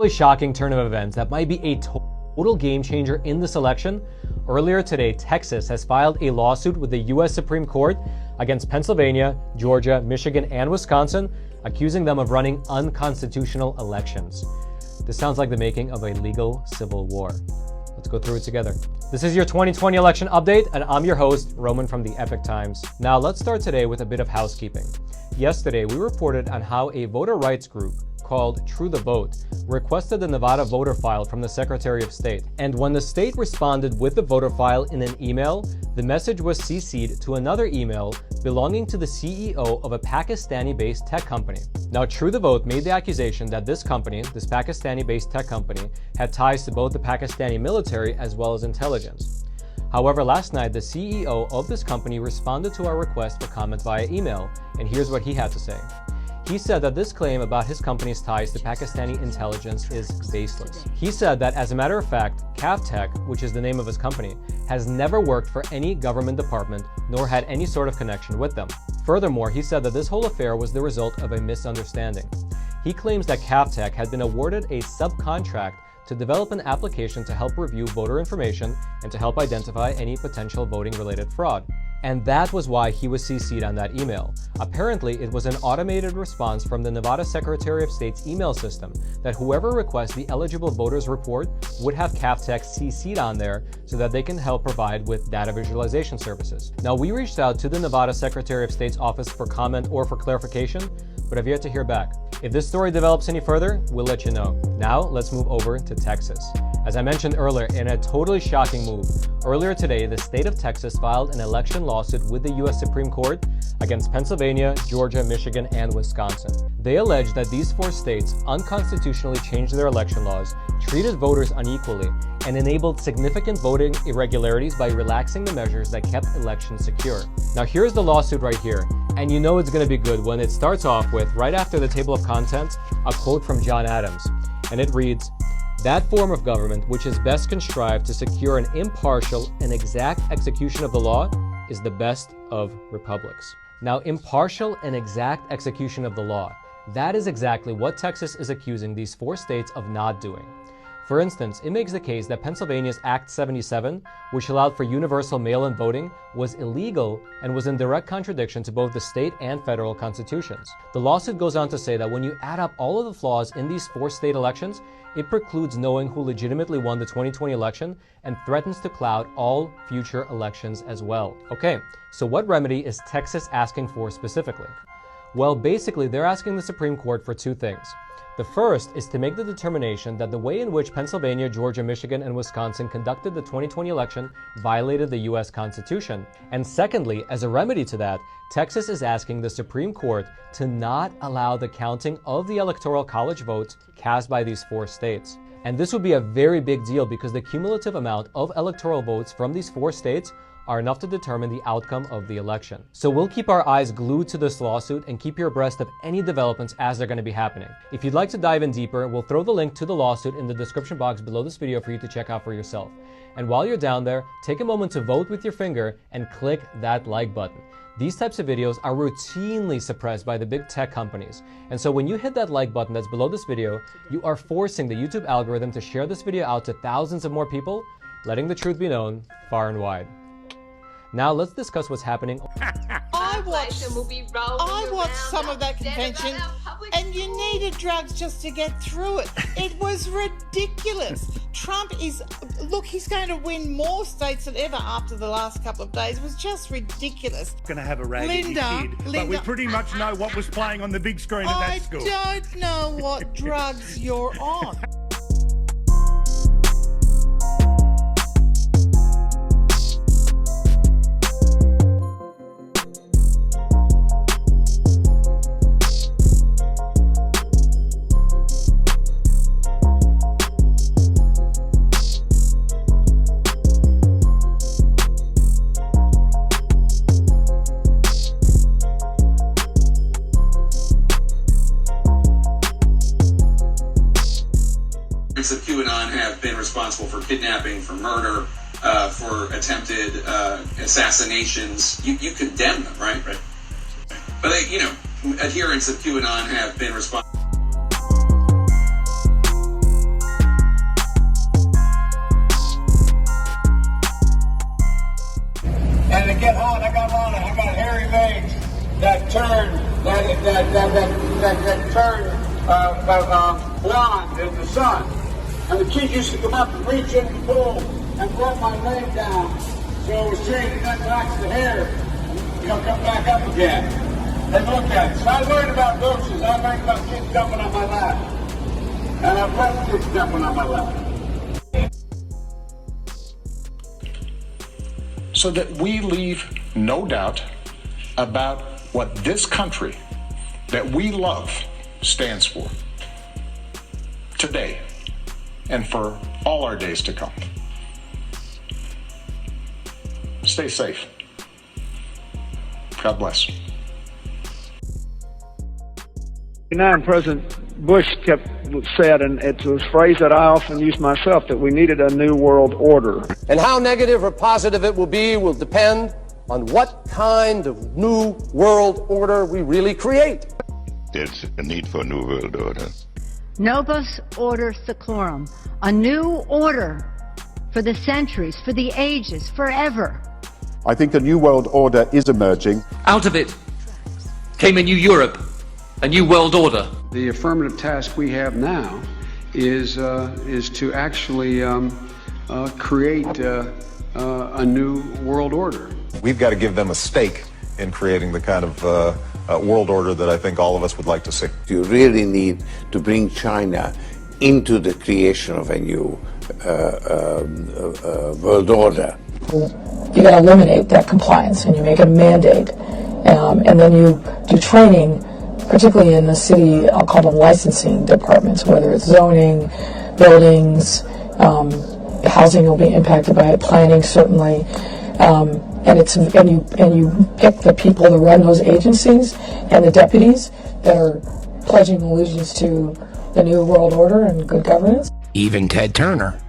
Really shocking turn of events that might be a total game changer in this election. Earlier today, Texas has filed a lawsuit with the U.S. Supreme Court against Pennsylvania, Georgia, Michigan, and Wisconsin, accusing them of running unconstitutional elections. This sounds like the making of a legal civil war. Let's go through it together. This is your 2020 election update, and I'm your host, Roman from the Epic Times. Now, let's start today with a bit of housekeeping. Yesterday, we reported on how a voter rights group called True the Vote requested the Nevada voter file from the Secretary of State. And when the state responded with the voter file in an email, the message was CC'd to another email belonging to the CEO of a Pakistani-based tech company. Now, True the Vote made the accusation that this company, this Pakistani-based tech company, had ties to both the Pakistani military as well as intelligence. However, last night, the CEO of this company responded to our request for comment via email, and here's what he had to say. He said that this claim about his company's ties to Pakistani intelligence is baseless. He said that, as a matter of fact, Tech, which is the name of his company, has never worked for any government department nor had any sort of connection with them. Furthermore, he said that this whole affair was the result of a misunderstanding. He claims that Tech had been awarded a subcontract to develop an application to help review voter information and to help identify any potential voting-related fraud. And that was why he was CC'd on that email. Apparently, it was an automated response from the Nevada Secretary of State's email system that whoever requests the eligible voters report would have Tech CC'd on there so that they can help provide with data visualization services. Now, we reached out to the Nevada Secretary of State's office for comment or for clarification, but have yet to hear back. If this story develops any further, we'll let you know. Now, let's move over to Texas. As I mentioned earlier, in a totally shocking move, earlier today, the state of Texas filed an election lawsuit with the U.S. Supreme Court against Pennsylvania, Georgia, Michigan, and Wisconsin. They allege that these four states unconstitutionally changed their election laws, treated voters unequally, and enabled significant voting irregularities by relaxing the measures that kept elections secure. Now, here's the lawsuit right here, and you know it's going to be good when it starts off with, right after the table of contents, a quote from John Adams, and it reads, "That form of government which is best contrived to secure an impartial and exact execution of the law is the best of republics." Now, impartial and exact execution of the law, that is exactly what Texas is accusing these four states of not doing. For instance, it makes the case that Pennsylvania's Act 77, which allowed for universal mail-in voting, was illegal and was in direct contradiction to both the state and federal constitutions. The lawsuit goes on to say that when you add up all of the flaws in these four state elections, it precludes knowing who legitimately won the 2020 election and threatens to cloud all future elections as well. Okay, so what remedy is Texas asking for specifically? Well, basically, they're asking the Supreme Court for two things. The first is to make the determination that the way in which Pennsylvania, Georgia, Michigan, and Wisconsin conducted the 2020 election violated the U.S. Constitution. And secondly, as a remedy to that, Texas is asking the Supreme Court to not allow the counting of the Electoral College votes cast by these four states. And this would be a very big deal because the cumulative amount of electoral votes from these four states are enough to determine the outcome of the election. So we'll keep our eyes glued to this lawsuit and keep you abreast of any developments as they're going to be happening. If you'd like to dive in deeper, we'll throw the link to the lawsuit in the description box below this video for you to check out for yourself. And while you're down there, take a moment to vote with your finger and click that like button. These types of videos are routinely suppressed by the big tech companies. And so when you hit that like button that's below this video, you are forcing the YouTube algorithm to share this video out to thousands of more people, letting the truth be known far and wide. Now let's discuss what's happening. I watched some of that convention, and you needed drugs just to get through it. It was ridiculous. Trump is, look, he's going to win more states than ever after the last couple of days. It was just ridiculous. Going to have a raggedy kid, but we pretty much know what was playing on the big screen at that school. I don't know what drugs you're on. Of QAnon have been responsible for kidnapping, for murder, for attempted assassinations. You condemn them, right? Right. But they, adherents of QAnon have been responsible. John, there's the sun. And the kid used to come up and reach in the pool and rub my leg down. So it was changing that back the hair and come back up again. And look at it. So I learned about roaches. I learned about kids jumping on my lap. And I've left kids jumping on my lap. So that we leave no doubt about what this country that we love stands for today and for all our days to come. Stay safe. God bless. President Bush said, and it's a phrase that I often use myself, that we needed a new world order. And how negative or positive it will be will depend on what kind of new world order we really create. There's a need for a new world order. Novus order seclorum, a new order for the centuries, for the ages, forever. I think a new world order is emerging. Out of it came a new Europe, a new world order. The affirmative task we have now is to actually create a new world order. We've got to give them a stake in creating the kind of world order that I think all of us would like to see. You really need to bring China into the creation of a new world order. You got to eliminate that compliance, and you make it a mandate, and then you do training, particularly in the city, I'll call them licensing departments, whether it's zoning, buildings, housing will be impacted by it, planning certainly, and you pick the people to run those agencies and the deputies that are pledging allegiance to the new world order and good governance. Even Ted Turner,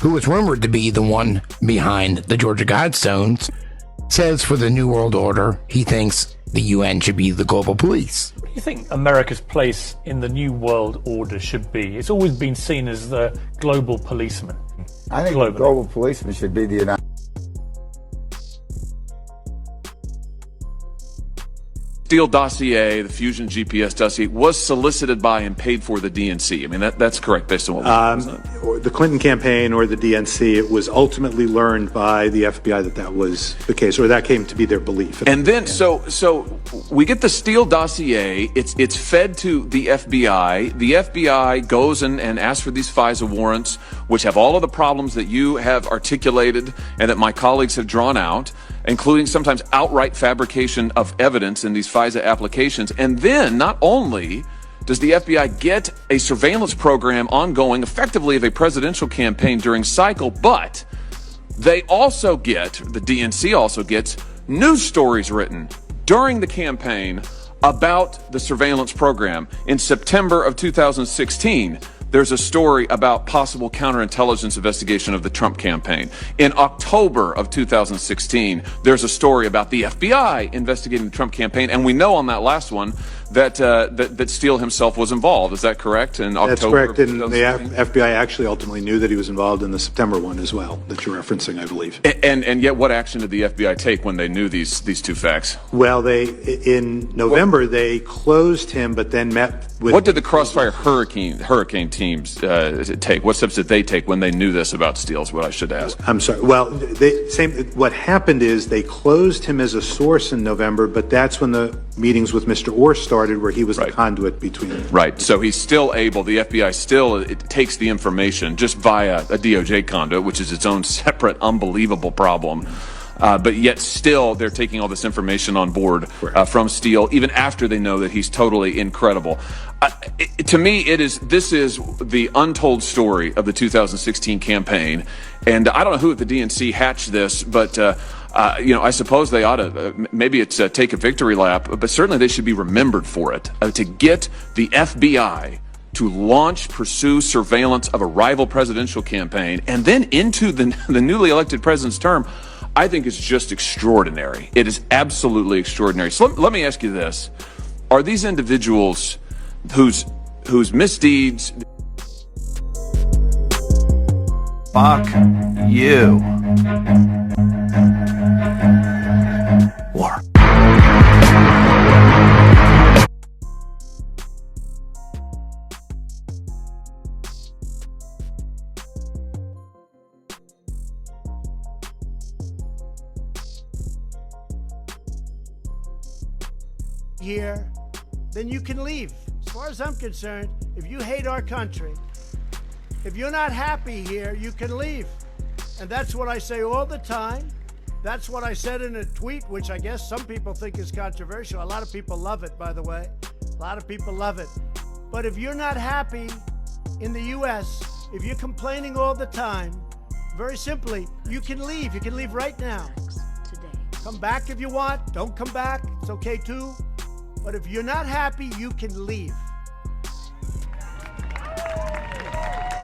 who was rumored to be the one behind the Georgia Guidestones, says for the New World Order, he thinks the UN should be the global police. What do you think America's place in the New World Order should be? It's always been seen as the global policeman. I think the global policeman should be the United Steele dossier, the Fusion GPS dossier, was solicited by and paid for the DNC. I mean, that's correct based on what or the Clinton campaign or the DNC. It was ultimately learned by the FBI that was the case, or that came to be their belief. And then, so we get the Steele dossier. It's fed to the FBI. The FBI goes and asks for these FISA warrants, which have all of the problems that you have articulated and that my colleagues have drawn out, including sometimes outright fabrication of evidence in these FISA applications. And then not only does the FBI get a surveillance program ongoing effectively of a presidential campaign during cycle, but they also get, the DNC also gets, news stories written during the campaign about the surveillance program. In September of 2016, there's a story about possible counterintelligence investigation of the Trump campaign. In October of 2016, there's a story about the FBI investigating the Trump campaign, and we know on that last one that Steele himself was involved. Is that correct? In October, that's correct, and the FBI actually ultimately knew that he was involved in the September one as well, that you're referencing, I believe. And yet, what action did the FBI take when they knew these two facts? Well, in November they closed him, but then met with. What did the Crossfire Hurricane teams take? What steps did they take when they knew this about Steele? Is what I should ask. I'm sorry. Well, what happened is they closed him as a source in November, but that's when the meetings with Mr. Orr started, where he was the conduit between them. Right. So he's still able, the FBI still takes the information just via a DOJ conduit, which is its own separate, unbelievable problem. But yet still they're taking all this information on board from Steele, even after they know that he's totally incredible. To me, this is the untold story of the 2016 campaign. And I don't know who at the DNC hatched this, but I suppose they ought to, maybe it's take a victory lap, but certainly they should be remembered for it. To get the FBI to pursue surveillance of a rival presidential campaign and then into the newly elected president's term, I think is just extraordinary. It is absolutely extraordinary. So let me ask you this. Are these individuals whose misdeeds... Fuck you. War. here, then you can leave. As far as I'm concerned, if you hate our country, if you're not happy here, you can leave. And that's what I say all the time. That's what I said in a tweet, which I guess some people think is controversial. A lot of people love it, by the way. A lot of people love it. But if you're not happy in the U.S., if you're complaining all the time, very simply, you can leave. You can leave right now. Come back if you want. Don't come back. It's okay too. But if you're not happy, you can leave.